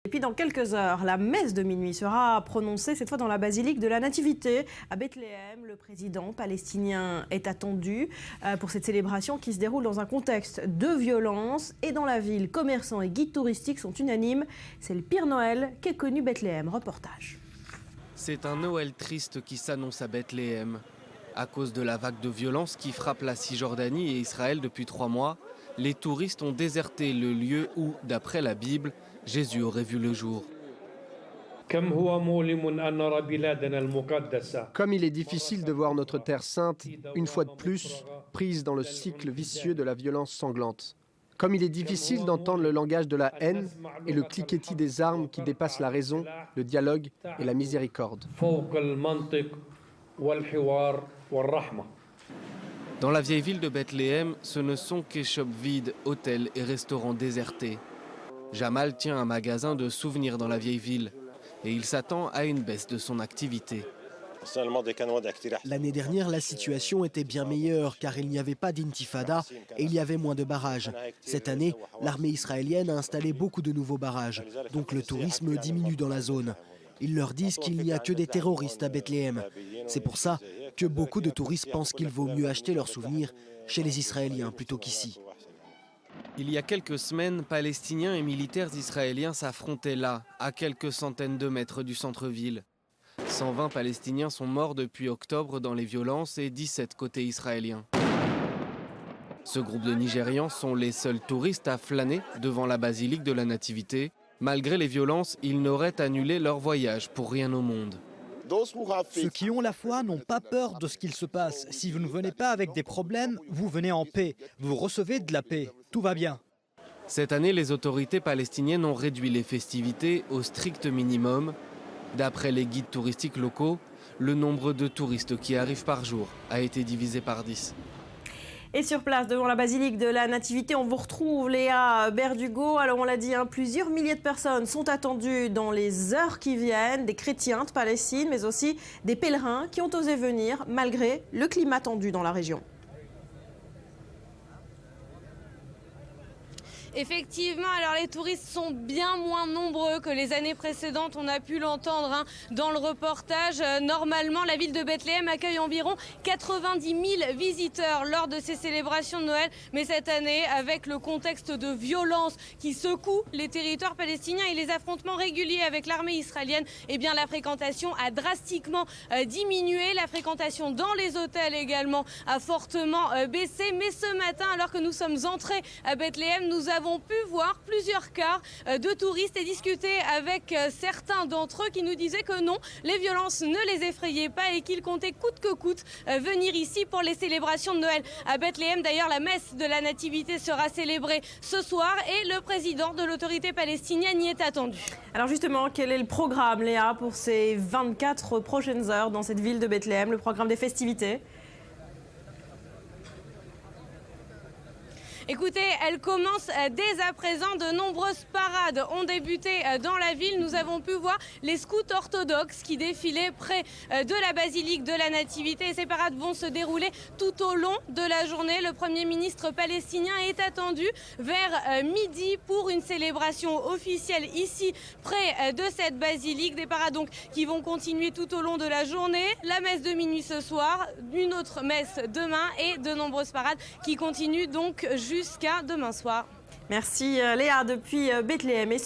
Et puis dans quelques heures, la messe de minuit sera prononcée cette fois dans la basilique de la Nativité à Bethléem. Le président palestinien est attendu pour cette célébration qui se déroule dans un contexte de violence. Et dans la ville, commerçants et guides touristiques sont unanimes. C'est le pire Noël qu'ait connu Bethléem. Reportage. C'est un Noël triste qui s'annonce à Bethléem. À cause de la vague de violence qui frappe la Cisjordanie et Israël depuis 3 mois, les touristes ont déserté le lieu où, d'après la Bible, Jésus aurait vu le jour. Comme il est difficile de voir notre terre sainte, une fois de plus, prise dans le cycle vicieux de la violence sanglante. Comme il est difficile d'entendre le langage de la haine et le cliquetis des armes qui dépassent la raison, le dialogue et la miséricorde. Dans la vieille ville de Bethléem, ce ne sont qu'échoppes vides, hôtels et restaurants désertés. Jamal tient un magasin de souvenirs dans la vieille ville et il s'attend à une baisse de son activité. L'année dernière, la situation était bien meilleure car il n'y avait pas d'intifada et il y avait moins de barrages. Cette année, l'armée israélienne a installé beaucoup de nouveaux barrages, donc le tourisme diminue dans la zone. Ils leur disent qu'il n'y a que des terroristes à Bethléem. C'est pour ça que beaucoup de touristes pensent qu'il vaut mieux acheter leurs souvenirs chez les Israéliens plutôt qu'ici. Il y a quelques semaines, Palestiniens et militaires israéliens s'affrontaient là, à quelques centaines de mètres du centre-ville. 120 Palestiniens sont morts depuis octobre dans les violences et 17 côté israélien. Ce groupe de Nigérians sont les seuls touristes à flâner devant la basilique de la Nativité. Malgré les violences, ils n'auraient annulé leur voyage pour rien au monde. Ceux qui ont la foi n'ont pas peur de ce qu'il se passe. Si vous ne venez pas avec des problèmes, vous venez en paix. Vous recevez de la paix. Tout va bien. Cette année, les autorités palestiniennes ont réduit les festivités au strict minimum. D'après les guides touristiques locaux, le nombre de touristes qui arrivent par jour a été divisé par 10. Et sur place, devant la basilique de la Nativité, on vous retrouve Léa Berdugo. Alors on l'a dit, plusieurs milliers de personnes sont attendues dans les heures qui viennent, des chrétiens de Palestine, mais aussi des pèlerins qui ont osé venir malgré le climat tendu dans la région. Effectivement, alors les touristes sont bien moins nombreux que les années précédentes, on a pu l'entendre dans le reportage. Normalement, la ville de Bethléem accueille environ 90 000 visiteurs lors de ces célébrations de Noël. Mais cette année, avec le contexte de violence qui secoue les territoires palestiniens et les affrontements réguliers avec l'armée israélienne, eh bien la fréquentation a drastiquement diminué. La fréquentation dans les hôtels également a fortement baissé. Mais ce matin, alors que nous sommes entrés à Bethléem, nous avons pu voir plusieurs cas de touristes et discuter avec certains d'entre eux qui nous disaient que non, les violences ne les effrayaient pas et qu'ils comptaient coûte que coûte venir ici pour les célébrations de Noël à Bethléem. D'ailleurs, la messe de la Nativité sera célébrée ce soir et le président de l'autorité palestinienne y est attendu. Alors justement, quel est le programme, Léa, pour ces 24 prochaines heures dans cette ville de Bethléem, le programme des festivités ? Écoutez, elle commence dès à présent. De nombreuses parades ont débuté dans la ville. Nous avons pu voir les scouts orthodoxes qui défilaient près de la basilique de la Nativité. Et ces parades vont se dérouler tout au long de la journée. Le Premier ministre palestinien est attendu vers midi pour une célébration officielle ici près de cette basilique. Des parades donc qui vont continuer tout au long de la journée. La messe de minuit ce soir, une autre messe demain et de nombreuses parades qui continuent donc jusqu'à demain soir. Merci Léa depuis Bethléem. Et